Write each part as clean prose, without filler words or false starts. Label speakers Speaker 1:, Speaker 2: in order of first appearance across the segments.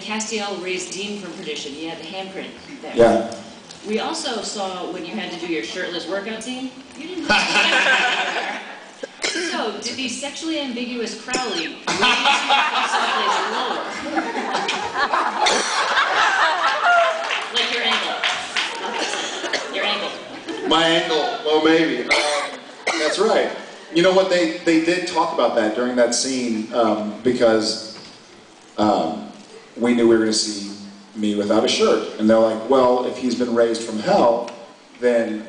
Speaker 1: Castiel raised Dean from perdition. He had the handprint there.
Speaker 2: Yeah.
Speaker 1: We also saw when you had to do your shirtless workout scene, you didn't So, did the sexually ambiguous Crowley raise you someplace lower? Like your ankle. Your ankle.
Speaker 2: My ankle, well maybe. That's right. You know what, they did talk about that during that scene because we knew we were going to see me without a shirt. And they're like, well, if he's been raised from hell, then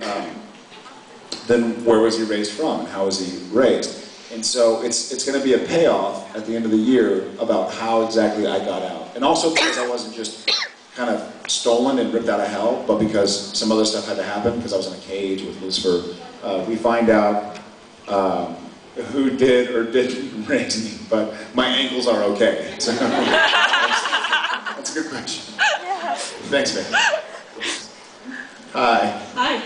Speaker 2: where was he raised from and how was he raised? And so it's going to be a payoff at the end of the year about how exactly I got out. And also because I wasn't just kind of stolen and ripped out of hell, but because some other stuff had to happen because I was in a cage with Lucifer. We find out who did or didn't raise me, but my ankles are okay. So, that's a good question. Thanks, man. Hi.
Speaker 3: Hi.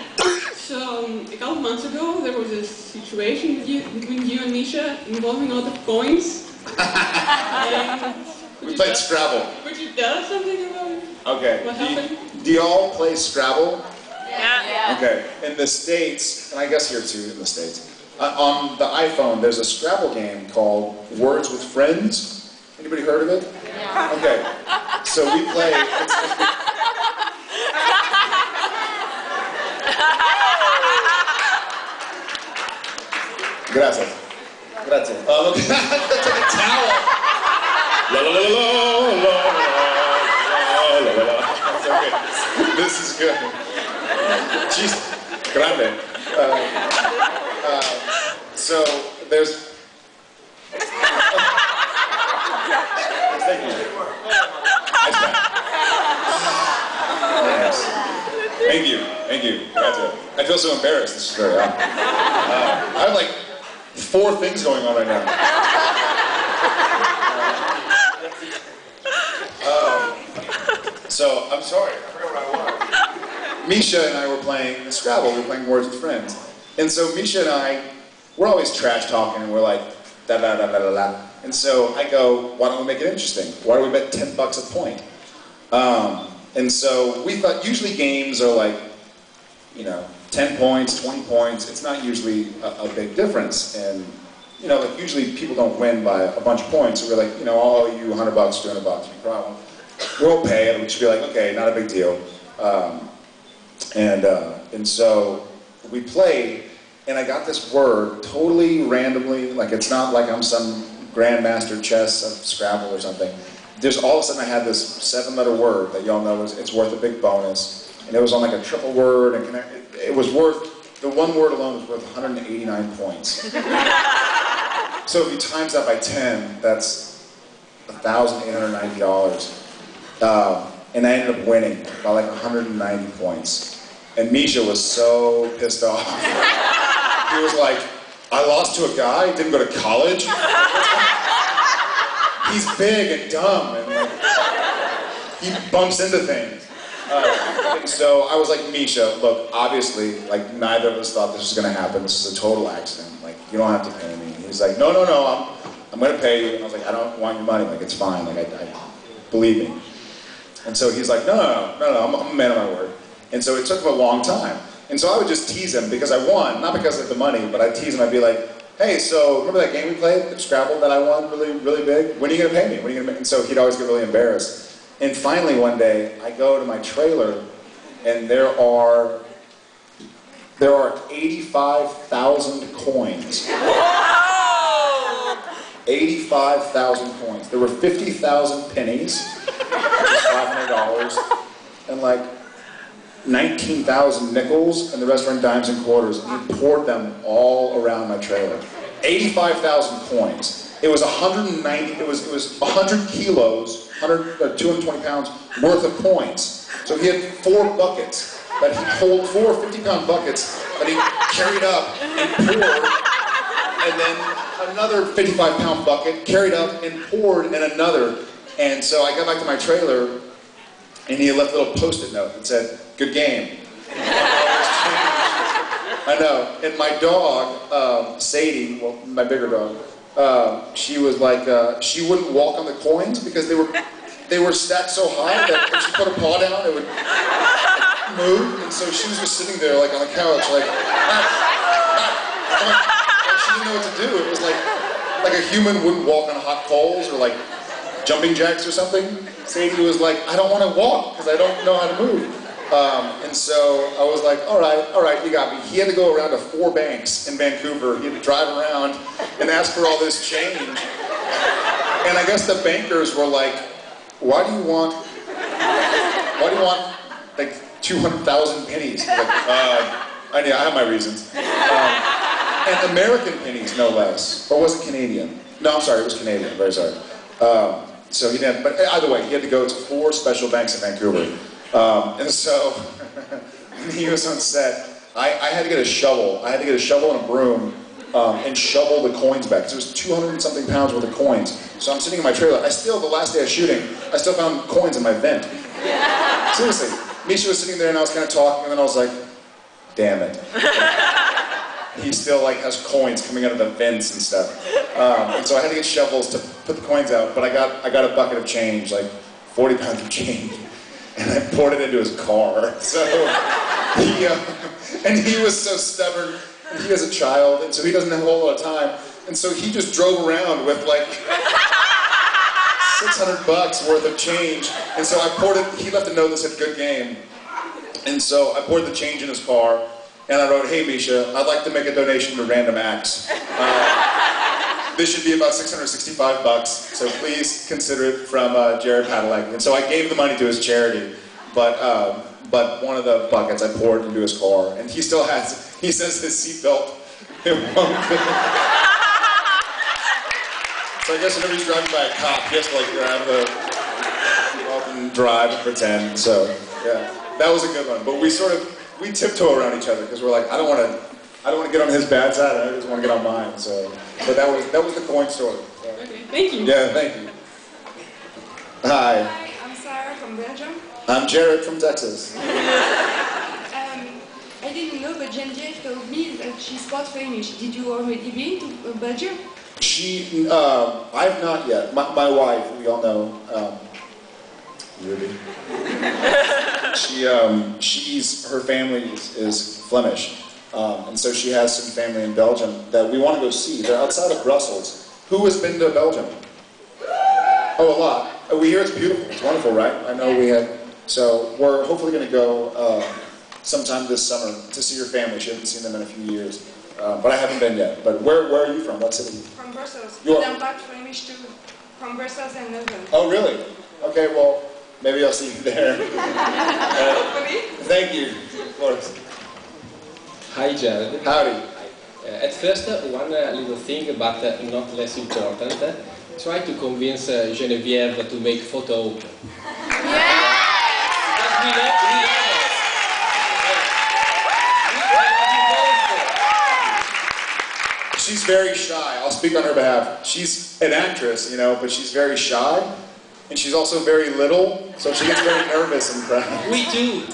Speaker 3: So, a couple months ago, there was a situation between you and Misha involving a lot of coins.
Speaker 2: We played Scrabble.
Speaker 3: Could you tell us something about it?
Speaker 2: Okay.
Speaker 3: What happened?
Speaker 2: Do y'all play Scrabble?
Speaker 3: Yeah.
Speaker 2: Okay. In the States, and I guess here too in the States, on the iPhone, there's a Scrabble game called Words with Friends. Anybody heard of it?
Speaker 3: Yeah.
Speaker 2: Okay. So we play. Gracias. Gracias. That's like a towel. La la la la la la la la. That's okay. This is good. Jeez, grande. So there's. Thank you. Thank you. Thank you. Gracias. I feel so embarrassed. This is very odd. I have like 4 things going on right now. So, I'm sorry, I forgot what I was. Misha and I were playing Scrabble, we were playing Words with Friends. And so Misha and I, we're always trash talking and we're like, da da da da da da. And so I go, why don't we make it interesting? Why don't we bet $10 a point? And so we thought, usually games are like, you know, 10 points, 20 points, it's not usually a big difference. And, you know, like usually people don't win by a bunch of points. So we're like, you know, I'll owe you $100, $200, no problem. We'll pay it, which would be like, okay, not a big deal. And so we played, and I got this word totally randomly, like it's not like I'm some grandmaster chess of Scrabble or something. Just all of a sudden I had this 7-letter word that y'all know it's worth a big bonus. And it was on like a triple word, and it was worth, the one word alone was worth 189 points. So if you times that by 10, that's $1,890. And I ended up winning by like 190 points. And Misha was so pissed off. He was like, I lost to a guy, didn't go to college. He's big and dumb, and like, he bumps into things. And so I was like, Misha, look, obviously, like neither of us thought this was gonna happen. This is a total accident. Like, you don't have to pay me. And he's like, no, I'm gonna pay you. And I was like, I don't want your money. Like, it's fine. Like, I believe me. And so he's like, no, I'm a man of my word. And so it took him a long time. And so I would just tease him because I won, not because of the money, but I'd tease him. I'd be like, hey, so remember that game we played, the Scrabble that I won really, really big? When are you gonna pay me? When are you gonna pay? And so he'd always get really embarrassed. And finally one day, I go to my trailer, and there are 85,000 coins. 85,000 coins. There were 50,000 pennies, $500, and like 19,000 nickels, and the rest were in dimes and quarters. And he poured them all around my trailer. 85,000 coins. It was 190. It was 100 kilos, 220 pounds worth of coins. So he had 4 buckets that he pulled, 4 50-pound buckets that he carried up and poured, and then another 55-pound bucket carried up and poured in another. And so I got back to my trailer, and he left a little Post-it note that said, "Good game." I know. And my dog, Sadie, well, my bigger dog, she was like, she wouldn't walk on the coins because they were they were stacked so high that if she put a paw down, it would move. And so she was just sitting there like on the couch, like she didn't know what to do. It was like a human wouldn't walk on hot coals or like jumping jacks or something. Sadie was like, I don't want to walk because I don't know how to move. And so I was like, all right, you got me. He had to go around to 4 banks in Vancouver. He had to drive around and ask for all this change. And I guess the bankers were like, why do you want like 200,000 pennies? Like, I have my reasons. And American pennies, no less. Or was it Canadian? No, I'm sorry, it was Canadian, very sorry. So he didn't, but either way, he had to go to 4 special banks in Vancouver. And so, when he was on set, I had to get a shovel. I had to get a shovel and a broom and shovel the coins back. Because there was 200 and something pounds worth of coins. So I'm sitting in my trailer. The last day of shooting, I still found coins in my vent. Seriously. Misha was sitting there and I was kind of talking and then I was like, damn it. He still like has coins coming out of the vents and stuff. And so I had to get shovels to put the coins out, but I got a bucket of change, like 40 pounds of change. And I poured it into his car. So he was so stubborn. And he has a child, and so he doesn't have a whole lot of time. And so he just drove around with like $600 worth of change. And so I poured it. He left a note that said "Good game." And so I poured the change in his car, and I wrote, "Hey Misha, I'd like to make a donation to Random Acts. This should be about $665, so please consider it from Jared Padalecki." And so I gave the money to his charity, but one of the buckets I poured into his car, and he still has. He says his seatbelt. It won't fit. So I guess whenever he's driving by a cop, he has to like grab the and drive and pretend. So yeah, that was a good one. But we tiptoe around each other because we're like, I don't want to get on his bad side, and I just want to get on mine. So, but that was the coin story. So.
Speaker 3: Okay, thank you.
Speaker 2: Yeah, thank you. Hi.
Speaker 4: Hi, I'm Sarah from Belgium.
Speaker 2: I'm Jared from Texas.
Speaker 4: I didn't know, but Genevieve told me that she's quite famous. Did you already been to Belgium?
Speaker 2: I've not yet. My wife, we all know, Ruby. Her family is Flemish. And so she has some family in Belgium that we want to go see. They're outside of Brussels. Who has been to Belgium? Oh, a lot. We hear it's beautiful. It's wonderful, right? I know we have. So we're hopefully going to go sometime this summer to see your family. She hasn't seen them in a few years. But I haven't been yet. But where are you from? What city?
Speaker 4: From Brussels.
Speaker 2: You are?
Speaker 4: I'm back Flemish too. From Brussels and Leuven.
Speaker 2: Oh, really? Okay, well, maybe I'll see you there. Thank you. Of course.
Speaker 5: Hi Jared.
Speaker 2: Howdy.
Speaker 5: At first, one little thing, but not less important. Try to convince Genevieve to make photo open.
Speaker 4: Yeah!
Speaker 5: Because we love it.
Speaker 2: She's very shy. I'll speak on her behalf. She's an actress, but she's very shy. And she's also very little, so she gets very nervous in crowds.
Speaker 5: We do.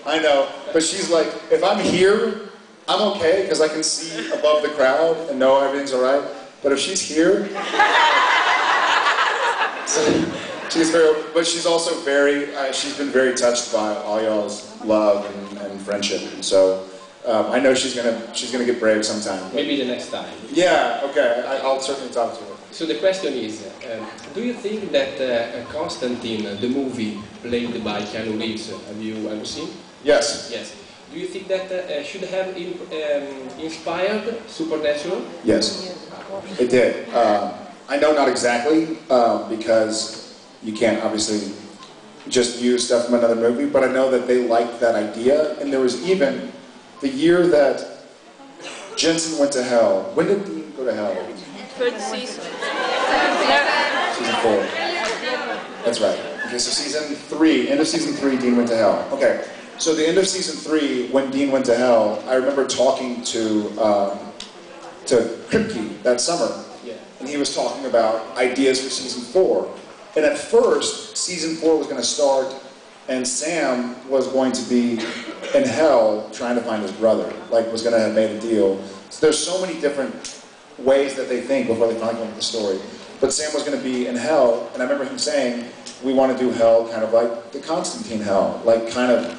Speaker 2: I know. But she's like, if I'm here, I'm okay, because I can see above the crowd and know everything's all right. But if she's here, but she's also she's been very touched by all y'all's love and friendship. And so I know she's gonna get brave sometime.
Speaker 5: Maybe the next time.
Speaker 2: Yeah, okay, I'll certainly talk to her.
Speaker 5: So the question is, do you think that Constantine, the movie played by Keanu Reeves, have you ever seen?
Speaker 2: Yes.
Speaker 5: Yes. Do you think that should have inspired Supernatural?
Speaker 2: Yes, it did. I know not exactly, because you can't obviously just use stuff from another movie, but I know that they liked that idea, and there was even the year that Jensen went to hell. When did Dean go to hell?
Speaker 6: Third season.
Speaker 2: Season 4. That's right. Okay, so season 3, end of season 3, Dean went to hell. Okay, so the end of season 3, when Dean went to hell, I remember talking to Kripke that summer, and he was talking about ideas for season 4. And at first, season 4 was going to start, and Sam was going to be in hell trying to find his brother, like was going to have made a deal. So there's so many different ways that they think before they finally come up with the story. But Sam was going to be in hell, and I remember him saying, we want to do hell kind of like the Constantine hell, like kind of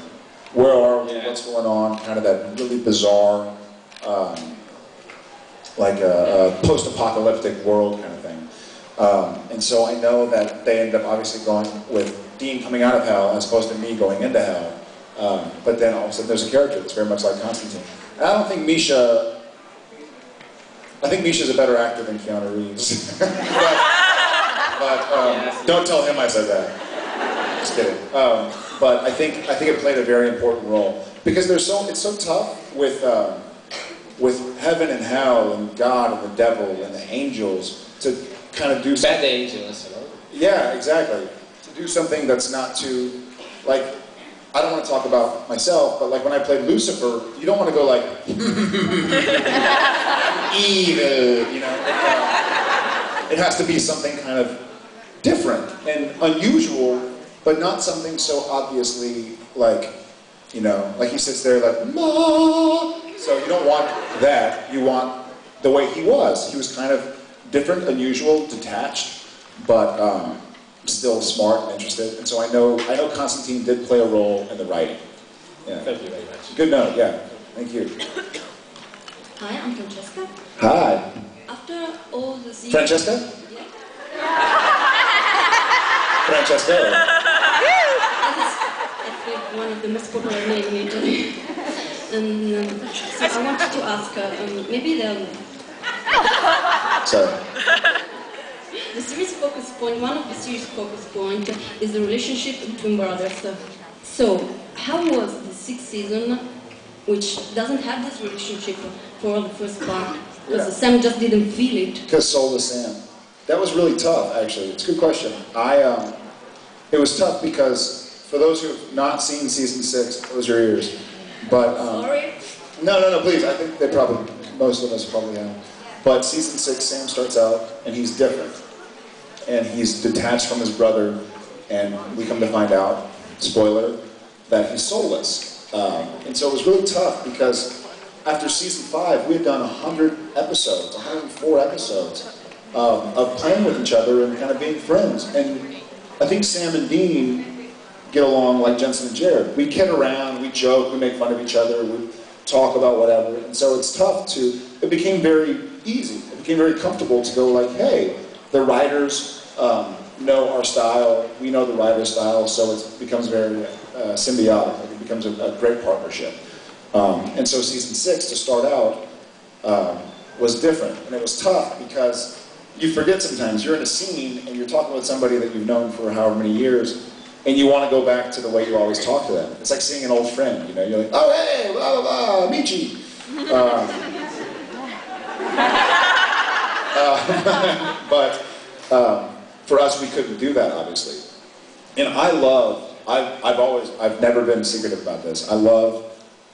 Speaker 2: where are we, what's going on, kind of that really bizarre, like a post-apocalyptic world kind of thing. And so I know that they end up obviously going with Dean coming out of hell as opposed to me going into hell. But then all of a sudden there's a character that's very much like Constantine. And I don't think Misha, I think Misha's a better actor than Keanu Reeves. but don't tell him I said that. Just kidding. But I think it played a very important role because it's so tough with heaven and hell and God and the devil and the angels to kind of do something.
Speaker 5: Bad angels, you know?
Speaker 2: Yeah, exactly. To do something that's not too, like, I don't want to talk about myself, but like when I played Lucifer, you don't want to go like, evil, you know? It has to be something kind of different and unusual, but not something so obviously like, you know, like he sits there like, Ma! So you don't want that, you want the way he was. He was kind of different, unusual, detached, but still smart and interested. And so I know Constantine did play a role in the writing. Yeah.
Speaker 5: Thank you very much.
Speaker 2: Good note, yeah. Thank you.
Speaker 6: Hi, I'm Francesca.
Speaker 2: Hi.
Speaker 6: After all the seasons...
Speaker 2: Francesca?
Speaker 6: Yeah.
Speaker 2: Francesca?
Speaker 6: That is, I think, one of the most popular names in Italy. And so I wanted to ask her, maybe
Speaker 2: Sorry.
Speaker 6: the series focus point, one of the series focus point is the relationship between brothers. So, how was the 6th season, which doesn't have this relationship for the first part? Because Sam just didn't feel it.
Speaker 2: Because soulless Sam. That was really tough, actually. It's a good question. It was tough because, for those who have not seen season 6, close your ears. But,
Speaker 6: Sorry?
Speaker 2: No, please. I think most of us probably have. But season 6, Sam starts out, and he's different. And he's detached from his brother, and we come to find out, spoiler, that he's soulless. And so it was really tough because after season 5, we had done 100 episodes, 104 episodes of playing with each other and kind of being friends. And I think Sam and Dean get along like Jensen and Jared. We kid around, we joke, we make fun of each other, we talk about whatever. And so it's tough it became very easy. It became very comfortable to go like, hey, the writers know our style, we know the writer's style, so it becomes very symbiotic. Like it becomes a great partnership. And so season 6, to start out, was different. And it was tough because you forget sometimes. You're in a scene and you're talking with somebody that you've known for however many years, and you want to go back to the way you always talk to them. It's like seeing an old friend, you know? You're like, oh, hey, blah, blah, blah, Michi. But for us, we couldn't do that, obviously. And I've never been secretive about this. I love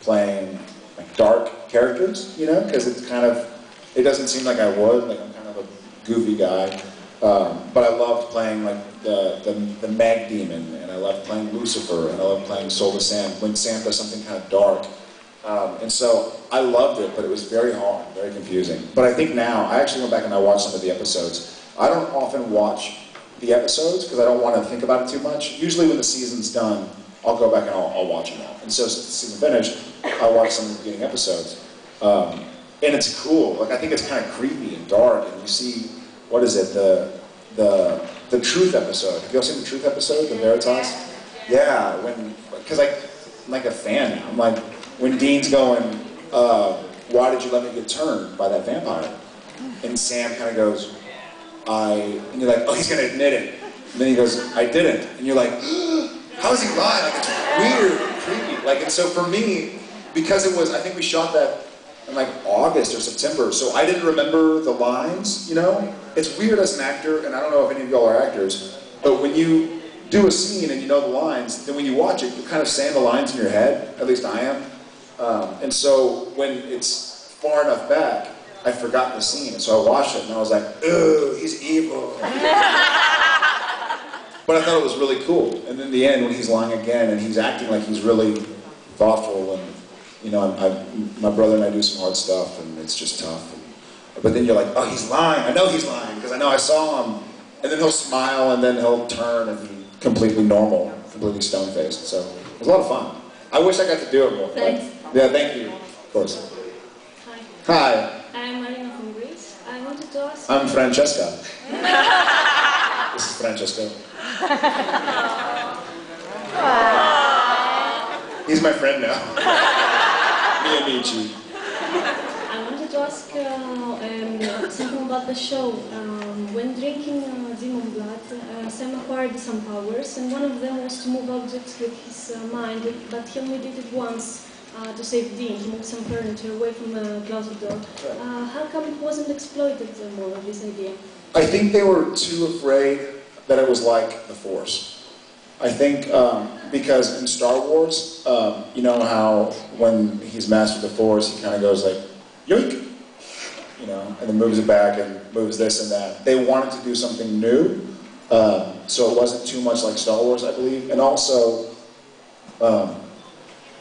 Speaker 2: playing like dark characters, you know, because it's kind of, it doesn't seem like I would, like I'm kind of a goofy guy. But I loved playing like the Mag Demon, and I loved playing Lucifer, and I loved playing Soulless Sam, when Sam does something kind of dark. And so I loved it, but it was very hard, very confusing. But I think now, I actually went back and I watched some of the episodes. I don't often watch the episodes because I don't want to think about it too much. Usually when the season's done, I'll go back and I'll watch them all. And so since the season finished, I watched some of the beginning episodes. And it's cool. Like I think it's kind of creepy and dark, and you see, what is it, the Truth episode. Have you all seen the Truth episode, the Veritas? Yeah, because I'm like a fan now. I'm like, when Dean's going, why did you let me get turned by that vampire? And Sam kind of goes, and you're like, oh, he's going to admit it. And then he goes, I didn't. And you're like, how is he lying? Like, it's weird and creepy. Like, and so for me, because it was, I think we shot that in like August or September, so I didn't remember the lines, you know? It's weird as an actor, and I don't know if any of y'all are actors, but when you do a scene and you know the lines, then when you watch it, you're kind of saying the lines in your head, at least I am. And so when it's far enough back, I forgot the scene, and so I watched it, and I was like, ugh, he's evil. But I thought it was really cool. And in the end, when he's lying again, and he's acting like he's really thoughtful, and you know, my brother and I do some hard stuff, and it's just tough. But then you're like, oh, he's lying. I know he's lying, because I know I saw him. And then he'll smile, and then he'll turn, and completely normal, completely stone-faced. So it was a lot of fun. I wish I got to do it more.
Speaker 6: Thanks.
Speaker 2: Yeah, thank you. Of course.
Speaker 6: Hi.
Speaker 2: Hi.
Speaker 6: I'm Marina from Greece. I wanted to ask...
Speaker 2: I'm Francesca. This is Francesco. He's my friend now. Mi amici.
Speaker 6: I wanted to ask something about the show. When drinking demon blood, Sam acquired some powers, and one of them was to move objects with his mind, but he only did it once to save Dean, to move some furniture away from the closet door. How come it wasn't exploited more, this idea?
Speaker 2: I think they were too afraid that it was like the Force. I think because in Star Wars, you know how when he's mastered the Force, he kind of goes like, yoink! You know, and then moves it back and moves this and that. They wanted to do something new, so it wasn't too much like Star Wars, I believe. And also,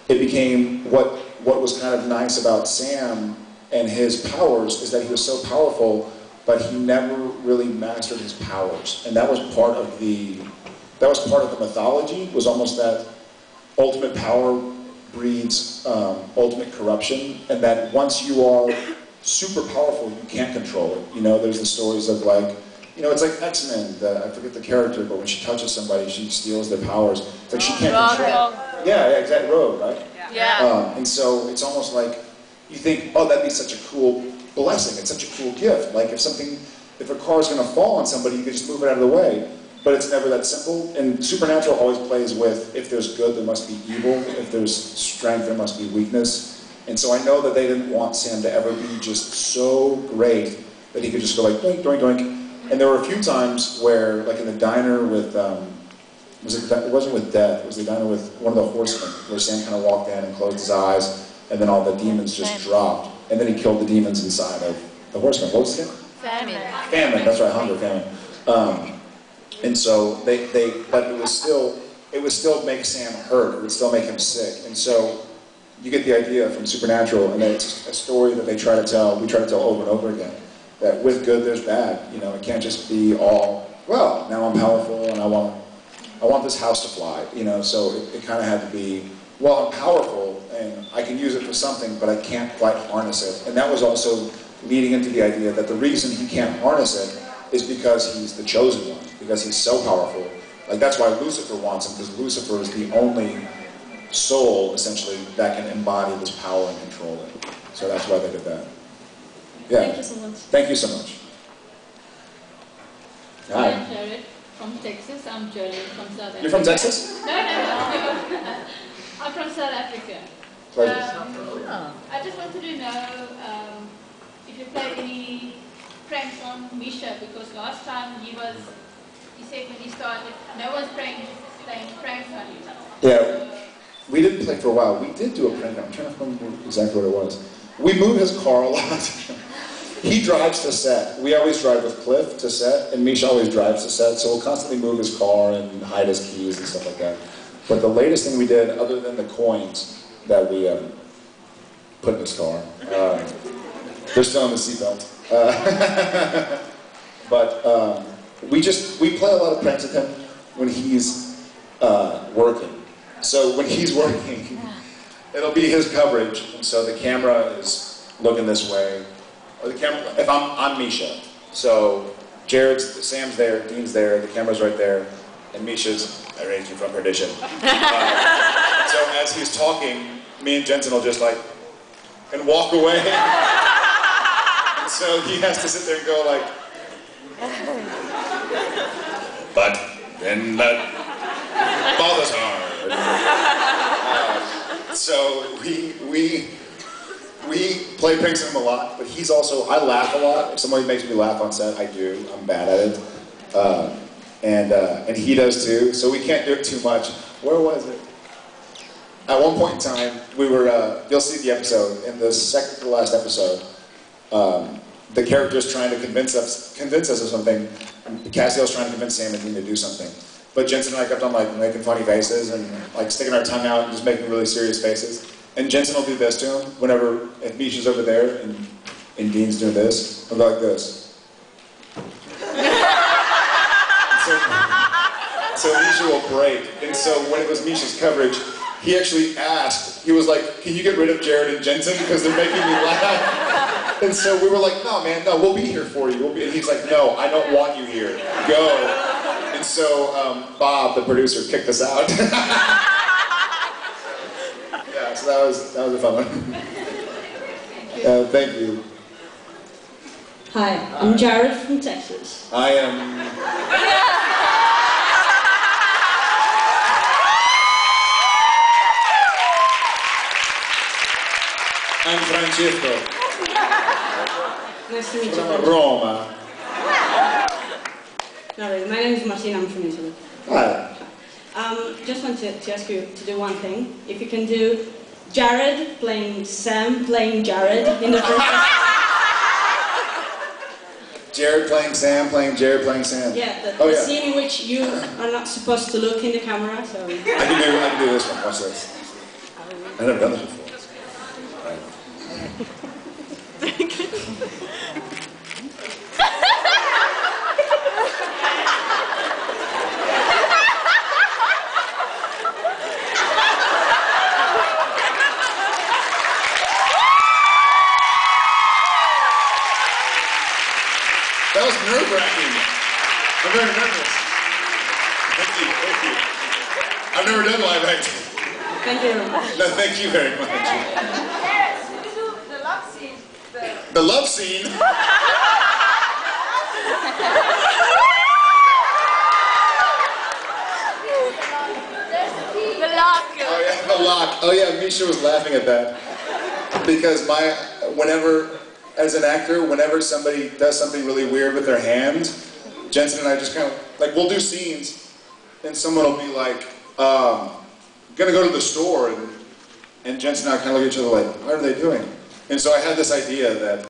Speaker 2: it became what was kind of nice about Sam and his powers is that he was so powerful, but he never really mastered his powers, and that was part of the mythology. Was almost that ultimate power breeds ultimate corruption, and that once you are super powerful, you can't control it. You know, there's the stories of like, you know, it's like X-Men. I forget the character, but when she touches somebody, she steals their powers. It's like she can't control. Yeah, exactly. Rogue, right?
Speaker 7: Yeah.
Speaker 2: And so it's almost like you think, oh, that'd be such a cool blessing. It's such a cool gift. Like if a car's going to fall on somebody, you can just move it out of the way. But it's never that simple. And Supernatural always plays with, if there's good, there must be evil. If there's strength, there must be weakness. And so I know that they didn't want Sam to ever be just so great that he could just go like, doink, doink, doink. And there were a few times where, like in the diner with, it wasn't with Death, it was the diner with one of the horsemen, where Sam kind of walked in and closed his eyes, and then all the demons just dropped. And then he killed the demons inside of the horseman. What was it?
Speaker 7: Famine.
Speaker 2: Famine, that's right, hunger, famine. And so but it would still make Sam hurt, it would still make him sick. And so you get the idea from Supernatural, and it's a story that we try to tell over and over again. That with good there's bad. You know, it can't just be all, well, now I'm powerful and I want this house to fly. You know, so it kind of had to be, well, I'm powerful and I can use it for something, but I can't quite harness it. And that was also leading into the idea that the reason he can't harness it is because he's the chosen one, because he's so powerful. Like that's why Lucifer wants him, because Lucifer is the only soul, essentially, that can embody this power and control it. So that's why they did that. Yeah.
Speaker 6: Thank you so much.
Speaker 2: Thank you so much. Hi.
Speaker 8: I'm Jared from Texas. I'm Jared from South Africa.
Speaker 2: You're from Texas?
Speaker 8: No. I'm from South Africa.
Speaker 2: Pleasure.
Speaker 8: I just wanted to know if you played any pranks on Misha, because last time he said when he started, no one's playing pranks on you.
Speaker 2: Yeah. We didn't play for a while. We did do a prank. I'm trying to remember exactly what it was. We move his car a lot. He drives to set. We always drive with Cliff to set, and Misha always drives to set, so we'll constantly move his car and hide his keys and stuff like that. But the latest thing we did, other than the coins that we put in his car, they're still in the seatbelt. But we play a lot of pranks with him when he's working. So when he's working, it'll be his coverage, and so the camera is looking this way. Or the camera, if I'm Misha, so Sam's there, Dean's there, the camera's right there, and Misha's, I raised you from perdition. So as he's talking, me and Jensen will just like, and walk away. And so he has to sit there and go like, but then that bothers hard. So we play pranks with him a lot, but he's also, I laugh a lot. If somebody makes me laugh on set, I do. I'm bad at it. And he does too, so we can't do it too much. Where was it? At one point in time, we were, you'll see the episode, in the second to last episode, the character's trying to convince us of something. Cassiel's trying to convince Sam and Dean to do something. But Jensen and I kept on like making funny faces and like sticking our tongue out and just making really serious faces. And Jensen will do this to him whenever, if Misha's over there and Dean's doing this, he'll go like this. so Misha will break. And so when it was Misha's coverage, he actually asked, he was like, can you get rid of Jared and Jensen because they're making me laugh? And so we were like, no man, no, we'll be here for you. And he's like, no, I don't want you here. Go. And so Bob, the producer, kicked us out. Yeah, so that was a fun one. Thank you.
Speaker 6: Hi, I'm Jared from Texas.
Speaker 2: I am... I'm Francesco.
Speaker 6: Nice to meet you.
Speaker 2: From Roma.
Speaker 6: No, really, my name is Martina, I'm from Italy.
Speaker 2: Hi.
Speaker 6: Just wanted to ask you to do one thing. If you can do Jared playing Sam playing Jared in the first
Speaker 2: Jared playing Sam, playing Jared playing Sam.
Speaker 6: Yeah, the scene in which you are not supposed to look in the camera, so...
Speaker 2: I can do this one, watch this. I've never done this before. That was nerve-wracking. I'm very nervous. Thank you, thank you. I've never done live acting.
Speaker 6: Thank you very much.
Speaker 2: No, thank you very much.
Speaker 4: Yes, we do the love scene.
Speaker 2: The love scene?
Speaker 8: The lock.
Speaker 2: Oh yeah, the lock. Oh yeah, Misha was laughing at that. Because as an actor, whenever somebody does something really weird with their hand, Jensen and I just kind of, like, we'll do scenes, and someone will be like, gonna go to the store, and Jensen and I kind of look at each other like, what are they doing? And so I had this idea that